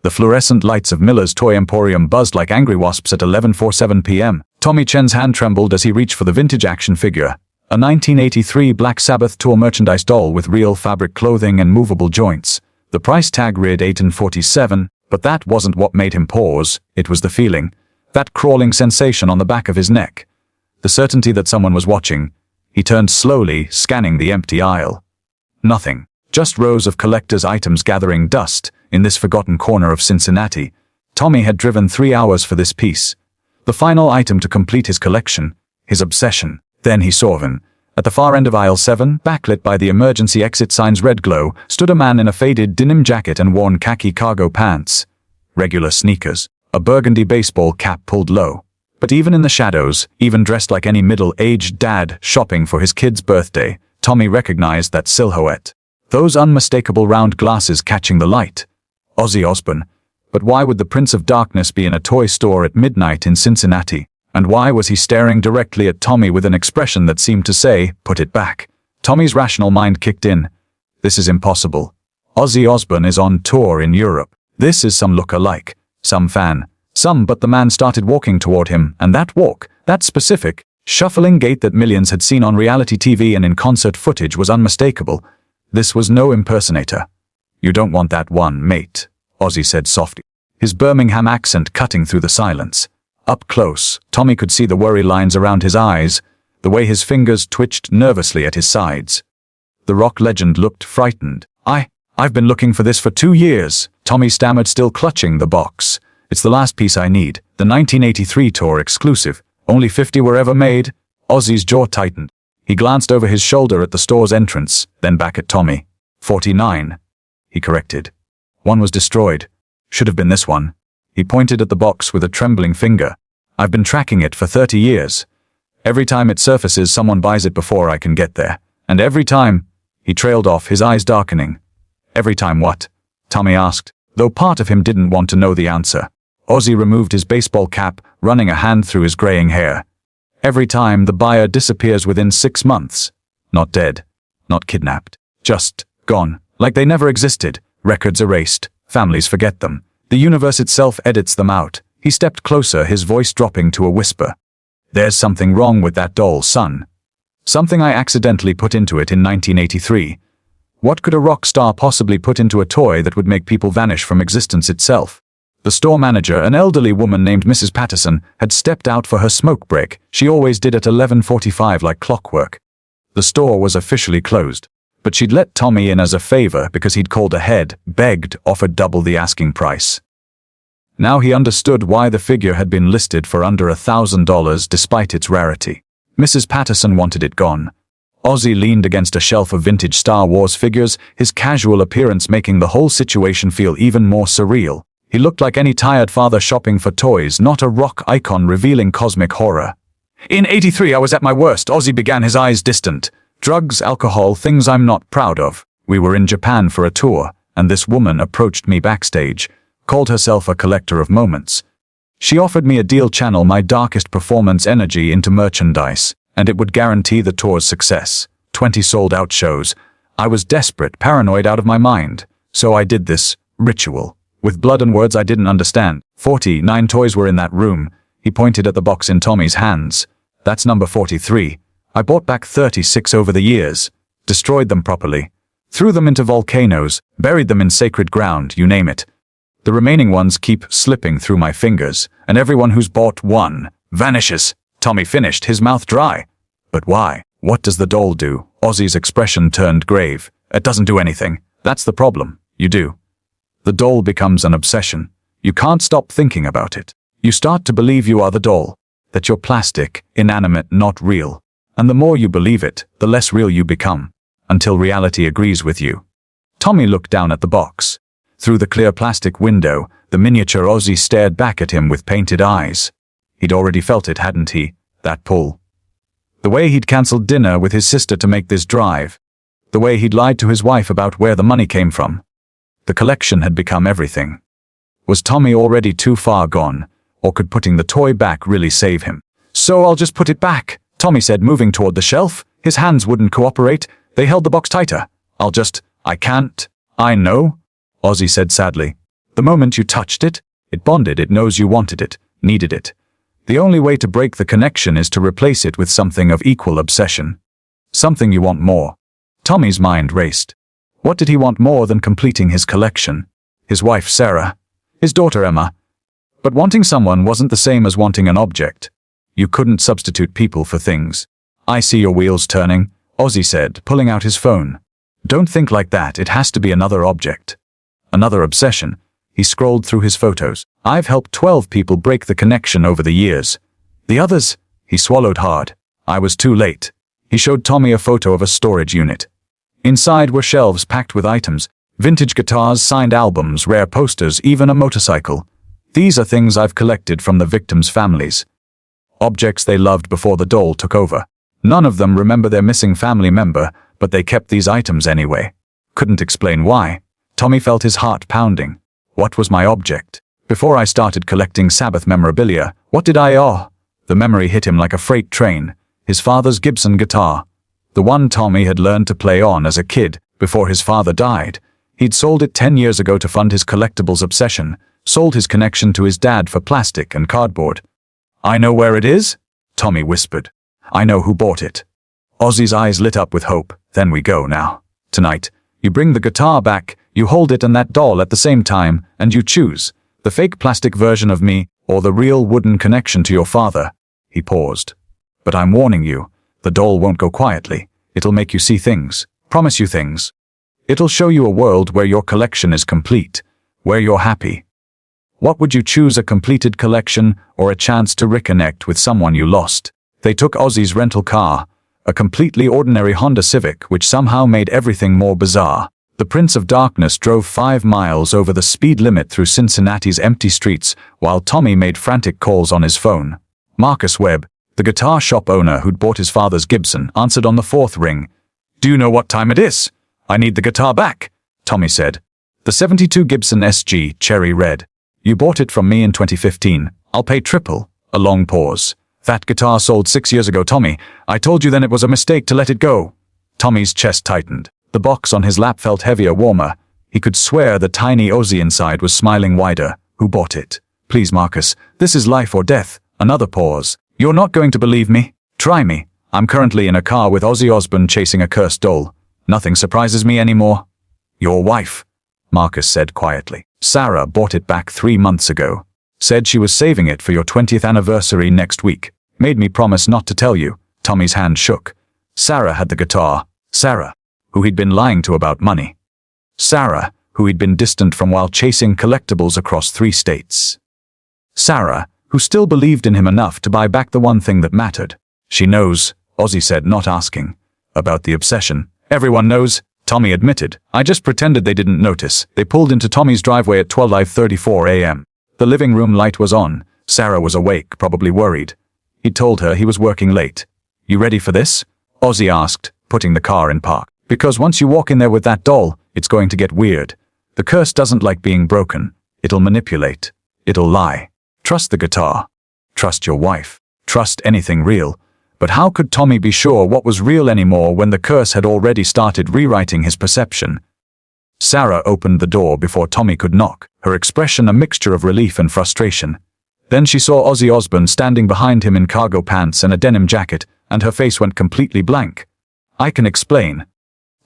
The fluorescent lights of Miller's Toy Emporium buzzed like angry wasps at 11:47 p.m. Tommy Chen's hand trembled as he reached for the vintage action figure, a 1983 Black Sabbath tour merchandise doll with real fabric clothing and movable joints. The price tag read $18.47, but that wasn't what made him pause. It was the feeling, that crawling sensation on the back of his neck, the certainty that someone was watching. He turned slowly, scanning the empty aisle. Nothing. Just rows of collector's items gathering dust in this forgotten corner of Cincinnati. Tommy had driven 3 hours for this piece, the final item to complete his collection, his obsession. Then he saw him. At the far end of aisle 7, backlit by the emergency exit sign's red glow, stood a man in a faded denim jacket and worn khaki cargo pants, regular sneakers, a burgundy baseball cap pulled low. But even in the shadows, even dressed like any middle-aged dad shopping for his kid's birthday, Tommy recognized that silhouette. Those unmistakable round glasses catching the light. Ozzy Osbourne. But why would the Prince of Darkness be in a toy store at midnight in Cincinnati? And why was he staring directly at Tommy with an expression that seemed to say, "Put it back"? Tommy's rational mind kicked in. This is impossible. Ozzy Osbourne is on tour in Europe. This is some look-alike, some fan, but the man started walking toward him, and that walk, that specific, shuffling gait that millions had seen on reality TV and in concert footage was unmistakable. This was no impersonator. "You don't want that one, mate," Ozzy said softly, his Birmingham accent cutting through the silence. Up close, Tommy could see the worry lines around his eyes, the way his fingers twitched nervously at his sides. The rock legend looked frightened. I've been looking for this for 2 years, Tommy stammered, still clutching the box. "It's the last piece I need, the 1983 tour exclusive. Only 50 were ever made." Ozzy's jaw tightened. He glanced over his shoulder at the store's entrance, then back at Tommy. 49. He corrected. One was destroyed. Should have been this one. He pointed at the box with a trembling finger. "I've been tracking it for 30 years. Every time it surfaces, someone buys it before I can get there. And every time—" He trailed off, his eyes darkening. "Every time what?" Tommy asked, though part of him didn't want to know the answer. Ozzy removed his baseball cap, running a hand through his graying hair. "Every time the buyer disappears within 6 months. Not dead. Not kidnapped. Just gone. Like they never existed. Records erased. Families forget them. The universe itself edits them out." He stepped closer, his voice dropping to a whisper. "There's something wrong with that doll, son. Something I accidentally put into it in 1983. What could a rock star possibly put into a toy that would make people vanish from existence itself?" The store manager, an elderly woman named Mrs. Patterson, had stepped out for her smoke break. She always did at 11:45 like clockwork. The store was officially closed, but she'd let Tommy in as a favor because he'd called ahead, begged, offered double the asking price. Now he understood why the figure had been listed for under $1,000 despite its rarity. Mrs. Patterson wanted it gone. Ozzy leaned against a shelf of vintage Star Wars figures, his casual appearance making the whole situation feel even more surreal. He looked like any tired father shopping for toys, not a rock icon revealing cosmic horror. "In '83 I was at my worst," Ozzy began, his eyes distant. "Drugs, alcohol, things I'm not proud of. We were in Japan for a tour, and this woman approached me backstage, called herself a collector of moments. She offered me a deal, channel my darkest performance energy into merchandise, and it would guarantee the tour's success. 20 sold-out shows. I was desperate, paranoid out of my mind. So I did this ritual. With blood and words I didn't understand. 49 toys were in that room." He pointed at the box in Tommy's hands. "That's number 43. I bought back 36 over the years. Destroyed them properly. Threw them into volcanoes, buried them in sacred ground, you name it. The remaining ones keep slipping through my fingers, and everyone who's bought one vanishes." Tommy finished, his mouth dry. "But why? What does the doll do?" Ozzy's expression turned grave. "It doesn't do anything. That's the problem. You do. The doll becomes an obsession. You can't stop thinking about it. You start to believe you are the doll, that you're plastic, inanimate, not real. And the more you believe it, the less real you become, until reality agrees with you." Tommy looked down at the box. Through the clear plastic window, the miniature Ozzy stared back at him with painted eyes. He'd already felt it, hadn't he? That pull. The way he'd cancelled dinner with his sister to make this drive. The way he'd lied to his wife about where the money came from. The collection had become everything. Was Tommy already too far gone, or could putting the toy back really save him? "So I'll just put it back," Tommy said, moving toward the shelf. His hands wouldn't cooperate. They held the box tighter. "I can't." "I know," Ozzy said sadly. The moment you touched it, it bonded. It knows you wanted it, needed it. The only way to break the connection is to replace it with something of equal obsession. Something you want more. Tommy's mind raced. What did he want more than completing his collection? His wife Sarah, his daughter Emma. But wanting someone wasn't the same as wanting an object. You couldn't substitute people for things. I see your wheels turning, Ozzy said, pulling out his phone. Don't think like that. It has to be another object. Another obsession. He scrolled through his photos. I've helped 12 people break the connection over the years. The others? He swallowed hard. I was too late. He showed Tommy a photo of a storage unit. Inside were shelves packed with items, vintage guitars, signed albums, rare posters, even a motorcycle. These are things I've collected from the victims' families. Objects they loved before the doll took over. None of them remember their missing family member, but they kept these items anyway. Couldn't explain why. Tommy felt his heart pounding. What was my object? Before I started collecting Sabbath memorabilia, what did I? The memory hit him like a freight train. His father's Gibson guitar. The one Tommy had learned to play on as a kid, before his father died. He'd sold it 10 years ago to fund his collectibles obsession, sold his connection to his dad for plastic and cardboard. I know where it is? Tommy whispered. I know who bought it. Ozzy's eyes lit up with hope. Then we go now. Tonight, you bring the guitar back, you hold it and that doll at the same time, and you choose, the fake plastic version of me, or the real wooden connection to your father. He paused. But I'm warning you, the doll won't go quietly. It'll make you see things, promise you things. It'll show you a world where your collection is complete, where you're happy. What would you choose, a completed collection or a chance to reconnect with someone you lost? They took Ozzy's rental car, a completely ordinary Honda Civic, which somehow made everything more bizarre. The Prince of Darkness drove 5 miles over the speed limit through Cincinnati's empty streets while Tommy made frantic calls on his phone. Marcus Webb, the guitar shop owner who'd bought his father's Gibson, answered on the 4th ring. Do you know what time it is? I need the guitar back, Tommy said. The 72 Gibson SG, cherry red. You bought it from me in 2015. I'll pay triple. A long pause. That guitar sold 6 years ago, Tommy. I told you then it was a mistake to let it go. Tommy's chest tightened. The box on his lap felt heavier, warmer. He could swear the tiny Ozzy inside was smiling wider. Who bought it? Please, Marcus. This is life or death. Another pause. You're not going to believe me? Try me. I'm currently in a car with Ozzy Osbourne chasing a cursed doll. Nothing surprises me anymore. Your wife, Marcus said quietly. Sarah bought it back 3 months ago. Said she was saving it for your 20th anniversary next week. Made me promise not to tell you. Tommy's hand shook. Sarah had the guitar. Sarah, who he'd been lying to about money. Sarah, who he'd been distant from while chasing collectibles across 3 states. Sarah, who still believed in him enough to buy back the one thing that mattered. She knows, Ozzy said, not asking. About the obsession. Everyone knows, Tommy admitted. I just pretended they didn't notice. They pulled into Tommy's driveway at 12:34 a.m. The living room light was on. Sarah was awake, probably worried. He told her he was working late. You ready for this? Ozzy asked, putting the car in park. Because once you walk in there with that doll, it's going to get weird. The curse doesn't like being broken. It'll manipulate. It'll lie. Trust the guitar. Trust your wife. Trust anything real. But how could Tommy be sure what was real anymore when the curse had already started rewriting his perception? Sarah opened the door before Tommy could knock, her expression a mixture of relief and frustration. Then she saw Ozzy Osbourne standing behind him in cargo pants and a denim jacket, and her face went completely blank. I can explain.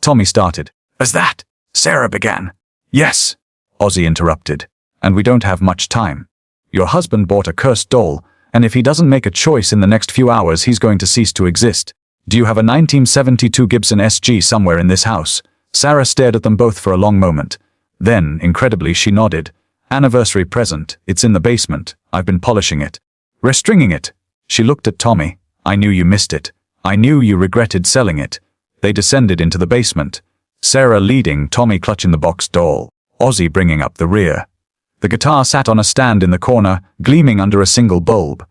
Tommy started. As that? Sarah began. Yes, Ozzy interrupted. And we don't have much time. Your husband bought a cursed doll, and if he doesn't make a choice in the next few hours, he's going to cease to exist. Do you have a 1972 Gibson SG somewhere in this house? Sarah stared at them both for a long moment. Then, incredibly, she nodded. Anniversary present. It's in the basement. I've been polishing it. Restringing it. She looked at Tommy. I knew you missed it. I knew you regretted selling it. They descended into the basement. Sarah leading, Tommy clutching the box doll. Ozzy bringing up the rear. The guitar sat on a stand in the corner, gleaming under a single bulb.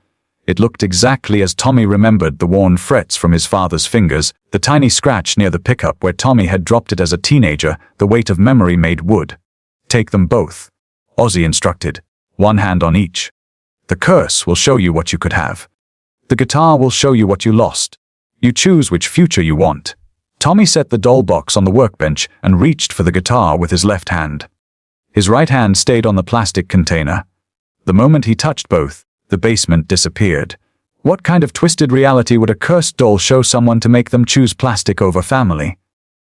It looked exactly as Tommy remembered, the worn frets from his father's fingers, the tiny scratch near the pickup where Tommy had dropped it as a teenager, the weight of memory made wood. Take them both, Ozzy instructed. One hand on each. The curse will show you what you could have. The guitar will show you what you lost. You choose which future you want. Tommy set the doll box on the workbench and reached for the guitar with his left hand. His right hand stayed on the plastic container. The moment he touched both, the basement disappeared. What kind of twisted reality would a cursed doll show someone to make them choose plastic over family?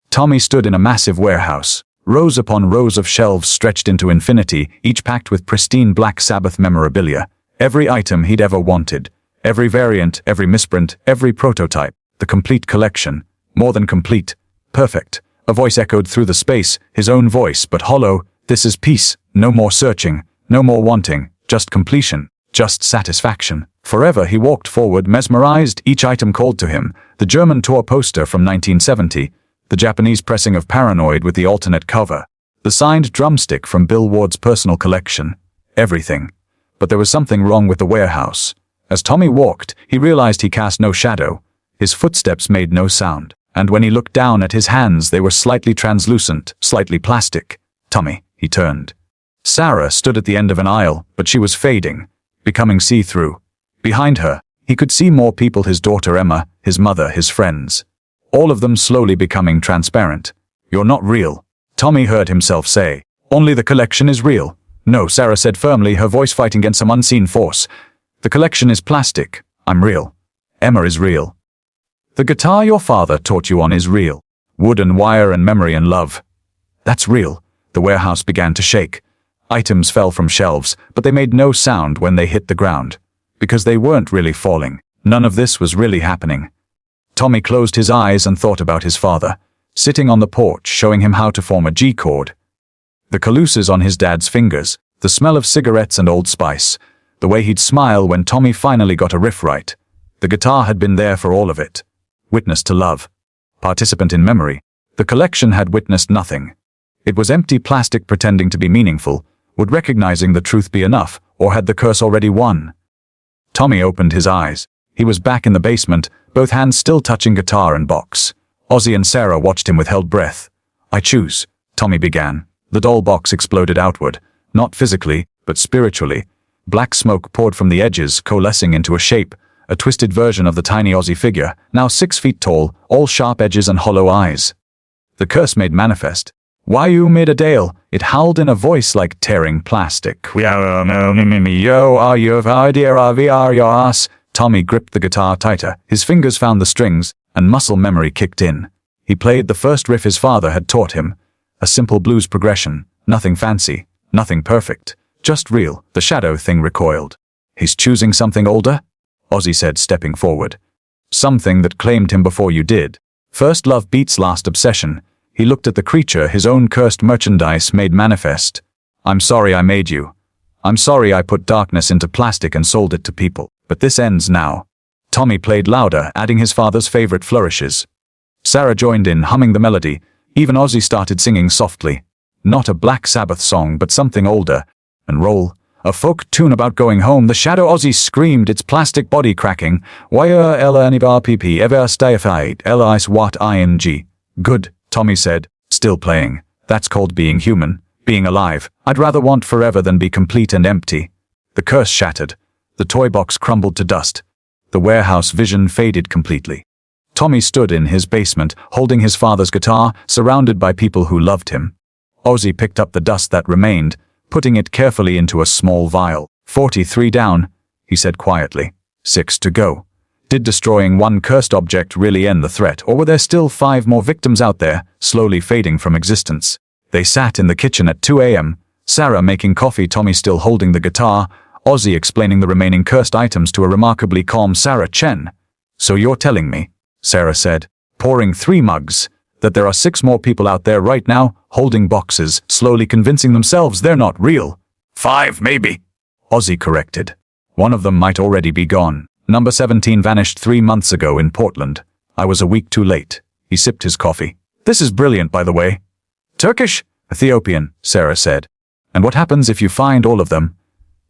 Tommy stood in a massive warehouse, rows upon rows of shelves stretched into infinity, each packed with pristine Black Sabbath memorabilia. Every item he'd ever wanted. Every variant, every misprint, every prototype. The complete collection. More than complete. Perfect. A voice echoed through the space, his own voice, but hollow. This is peace. No more searching. No more wanting. Just completion. Just satisfaction. Forever he walked forward, mesmerized. Each item called to him. The German tour poster from 1970. The Japanese pressing of Paranoid with the alternate cover. The signed drumstick from Bill Ward's personal collection. Everything. But there was something wrong with the warehouse. As Tommy walked, he realized he cast no shadow. His footsteps made no sound. And when he looked down at his hands, they were slightly translucent, slightly plastic. Tommy, he turned. Sarah stood at the end of an aisle, but she was fading, becoming see-through. Behind her, he could see more people: his daughter Emma, his mother, his friends. All of them slowly becoming transparent. You're not real, Tommy heard himself say. Only the collection is real. No, Sarah said firmly, her voice fighting against some unseen force. The collection is plastic. I'm real. Emma is real. The guitar your father taught you on is real. Wood and wire and memory and love. That's real. The warehouse began to shake. Items fell from shelves, but they made no sound when they hit the ground. Because they weren't really falling. None of this was really happening. Tommy closed his eyes and thought about his father, sitting on the porch showing him how to form a G chord. The calluses on his dad's fingers, the smell of cigarettes and Old Spice, the way he'd smile when Tommy finally got a riff right. The guitar had been there for all of it. Witness to love. Participant in memory. The collection had witnessed nothing. It was empty plastic pretending to be meaningful. Would recognizing the truth be enough, or had the curse already won? Tommy opened his eyes. He was back in the basement, both hands still touching guitar and box. Ozzy and Sarah watched him with held breath. I choose, Tommy began. The doll box exploded outward, not physically, but spiritually. Black smoke poured from the edges, coalescing into a shape, a twisted version of the tiny Ozzy figure, now 6 feet tall, all sharp edges and hollow eyes. The curse made manifest. Why you made a dale? It howled in a voice like tearing plastic. Yo, are you of idea of your ass? Tommy gripped the guitar tighter. His fingers found the strings, and muscle memory kicked in. He played the first riff his father had taught him. A simple blues progression. Nothing fancy. Nothing perfect. Just real. The shadow thing recoiled. He's choosing something older? Ozzy said, stepping forward. Something that claimed him before you did. First love beats last obsession. He looked at the creature his own cursed merchandise made manifest. I'm sorry I made you. I'm sorry I put darkness into plastic and sold it to people. But this ends now. Tommy played louder, adding his father's favorite flourishes. Sarah joined in, humming the melody. Even Ozzy started singing softly. Not a Black Sabbath song, but something older. And roll. A folk tune about going home. The shadow Ozzy screamed, its plastic body cracking. Wire ella anibar pp ever stayfied lis wat ing. Good, Tommy said, still playing. That's called being human, being alive. I'd rather want forever than be complete and empty. The curse shattered. The toy box crumbled to dust. The warehouse vision faded completely. Tommy stood in his basement, holding his father's guitar, surrounded by people who loved him. Ozzy picked up the dust that remained, putting it carefully into a small vial. 43 down, he said quietly. 6 to go. Did destroying one cursed object really end the threat, or were there still 5 more victims out there, slowly fading from existence? They sat in the kitchen at 2 a.m., Sarah making coffee, Tommy still holding the guitar, Ozzy explaining the remaining cursed items to a remarkably calm Sarah Chen. So you're telling me, Sarah said, pouring 3 mugs, that there are 6 more people out there right now, holding boxes, slowly convincing themselves they're not real. 5 maybe, Ozzy corrected. One of them might already be gone. Number 17 vanished 3 months ago in Portland. I was a week too late. He sipped his coffee. This is brilliant, by the way. Turkish? Ethiopian, Sarah said. And what happens if you find all of them?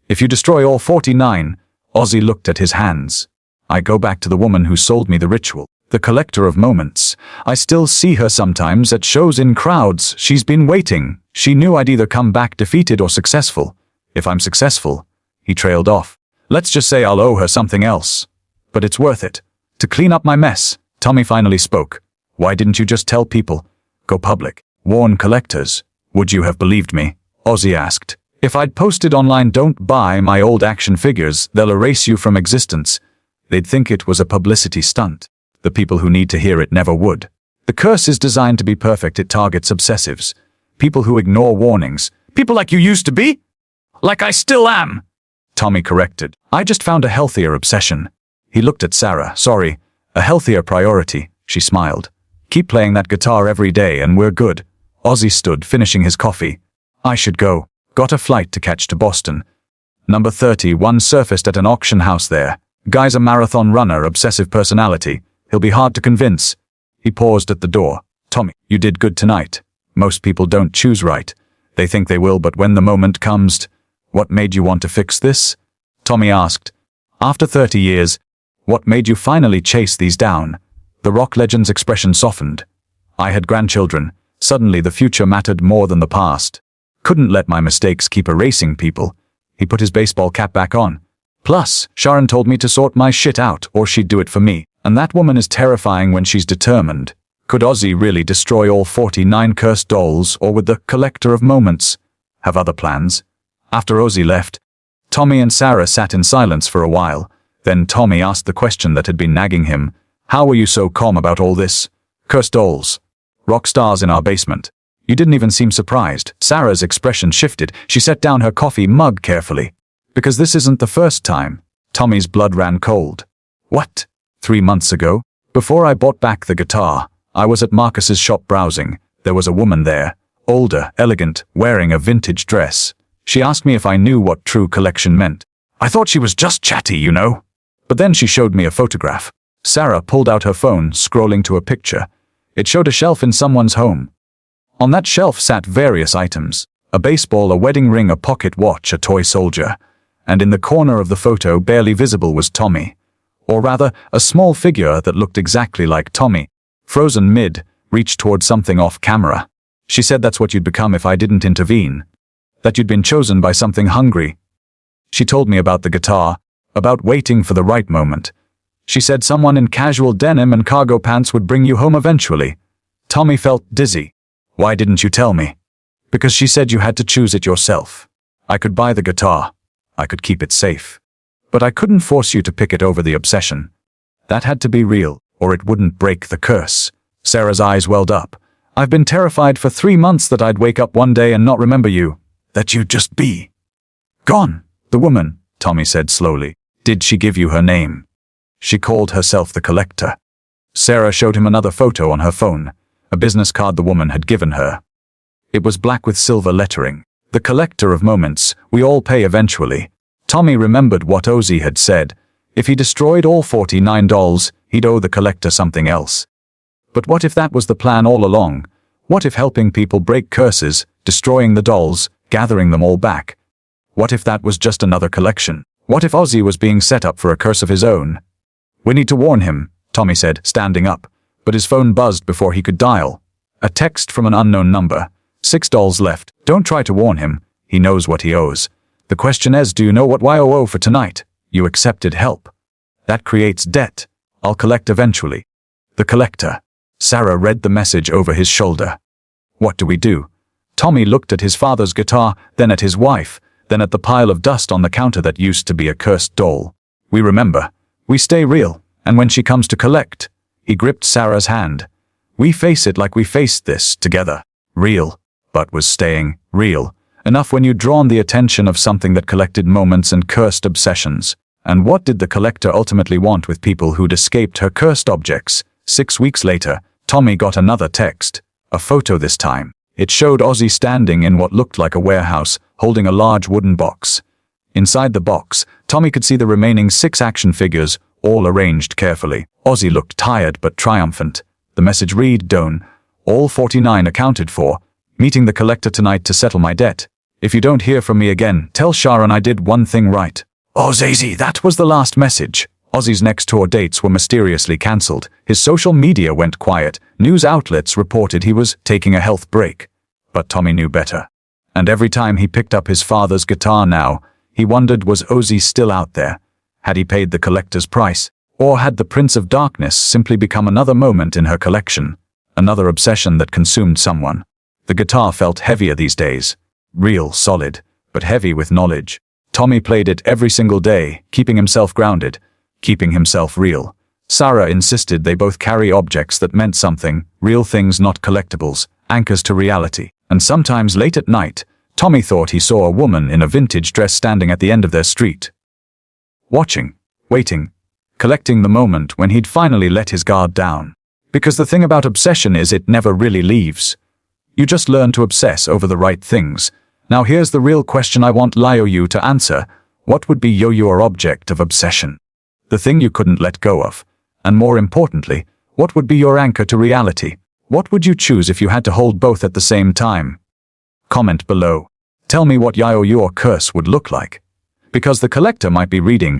If you destroy all 49, Ozzy looked at his hands. I go back to the woman who sold me the ritual, the collector of moments. I still see her sometimes at shows in crowds. She's been waiting. She knew I'd either come back defeated or successful. If I'm successful, he trailed off. Let's just say I'll owe her something else. But it's worth it. To clean up my mess, Tommy finally spoke. Why didn't you just tell people? Go public. Warn collectors. Would you have believed me? Ozzy asked. If I'd posted online, "Don't buy my old action figures, they'll erase you from existence," they'd think it was a publicity stunt. The people who need to hear it never would. The curse is designed to be perfect. It targets obsessives. People who ignore warnings. People like you used to be? Like I still am, Tommy corrected. I just found a healthier obsession. He looked at Sarah. Sorry, a healthier priority, she smiled. Keep playing that guitar every day and we're good. Ozzy stood, finishing his coffee. I should go. Got a flight to catch to Boston. Number 31 surfaced at an auction house there. Guy's a marathon runner, obsessive personality. He'll be hard to convince. He paused at the door. Tommy, you did good tonight. Most people don't choose right. They think they will, but when the moment comes... What made you want to fix this? Tommy asked. After 30 years, what made you finally chase these down? The rock legend's expression softened. I had grandchildren. Suddenly the future mattered more than the past. Couldn't let my mistakes keep erasing people. He put his baseball cap back on. Plus, Sharon told me to sort my shit out or she'd do it for me. And that woman is terrifying when she's determined. Could Ozzy really destroy all 49 cursed dolls, or would the collector of moments have other plans? After Ozzy left, Tommy and Sarah sat in silence for a while. Then Tommy asked the question that had been nagging him. How were you so calm about all this? Cursed dolls. Rock stars in our basement. You didn't even seem surprised. Sarah's expression shifted. She set down her coffee mug carefully. Because this isn't the first time. Tommy's blood ran cold. What? 3 months ago? Before I bought back the guitar, I was at Marcus's shop browsing. There was a woman there. Older, elegant, wearing a vintage dress. She asked me if I knew what true collection meant. I thought she was just chatty, you know. But then she showed me a photograph. Sarah pulled out her phone, scrolling to a picture. It showed a shelf in someone's home. On that shelf sat various items. A baseball, a wedding ring, a pocket watch, a toy soldier. And in the corner of the photo, barely visible, was Tommy. Or rather, a small figure that looked exactly like Tommy. Frozen mid, reached toward something off camera. She said that's what you'd become if I didn't intervene. That you'd been chosen by something hungry. She told me about the guitar, about waiting for the right moment. She said someone in casual denim and cargo pants would bring you home eventually. Tommy felt dizzy. Why didn't you tell me? Because she said you had to choose it yourself. I could buy the guitar. I could keep it safe. But I couldn't force you to pick it over the obsession. That had to be real, or it wouldn't break the curse. Sarah's eyes welled up. I've been terrified for 3 months that I'd wake up one day and not remember you. That you'd just be gone. The woman, Tommy said slowly. Did she give you her name? She called herself the Collector. Sarah showed him another photo on her phone, a business card the woman had given her. It was black with silver lettering. The Collector of Moments, we all pay eventually. Tommy remembered what Ozzy had said. If he destroyed all 49 dolls, he'd owe the Collector something else. But what if that was the plan all along? What if helping people break curses, destroying the dolls, gathering them all back? What if that was just another collection? What if Ozzy was being set up for a curse of his own? We need to warn him, Tommy said, standing up. But his phone buzzed before he could dial. A text from an unknown number. 6 dolls left. Don't try to warn him. He knows what he owes. The question is, do you know what I owe for tonight? You accepted help. That creates debt. I'll collect eventually. The Collector. Sarah read the message over his shoulder. What do we do? Tommy looked at his father's guitar, then at his wife, then at the pile of dust on the counter that used to be a cursed doll. We remember. We stay real, and when she comes to collect, he gripped Sarah's hand. We face it like we faced this together. Real, but was staying real. Enough when you'd drawn the attention of something that collected moments and cursed obsessions. And what did the Collector ultimately want with people who'd escaped her cursed objects? 6 weeks later, Tommy got another text. A photo this time. It showed Ozzy standing in what looked like a warehouse, holding a large wooden box. Inside the box, Tommy could see the remaining 6 action figures, all arranged carefully. Ozzy looked tired but triumphant. The message read, Don't. All 49 accounted for. Meeting the Collector tonight to settle my debt. If you don't hear from me again, tell Sharon I did one thing right. Ozzy, that was the last message. Ozzy's next tour dates were mysteriously cancelled. His social media went quiet. News outlets reported he was taking a health break. But Tommy knew better. And every time he picked up his father's guitar now, he wondered, was Ozzy still out there? Had he paid the Collector's price? Or had the Prince of Darkness simply become another moment in her collection? Another obsession that consumed someone? The guitar felt heavier these days. Real, solid, but heavy with knowledge. Tommy played it every single day, keeping himself grounded, keeping himself real. Sarah insisted they both carry objects that meant something, real things, not collectibles, anchors to reality. And sometimes late at night, Tommy thought he saw a woman in a vintage dress standing at the end of their street. Watching, waiting, collecting the moment when he'd finally let his guard down. Because the thing about obsession is it never really leaves. You just learn to obsess over the right things. Now here's the real question I want you to answer. What would be your object of obsession? The thing you couldn't let go of. And more importantly, what would be your anchor to reality? What would you choose if you had to hold both at the same time? Comment below. Tell me what your curse would look like. Because the collector might be reading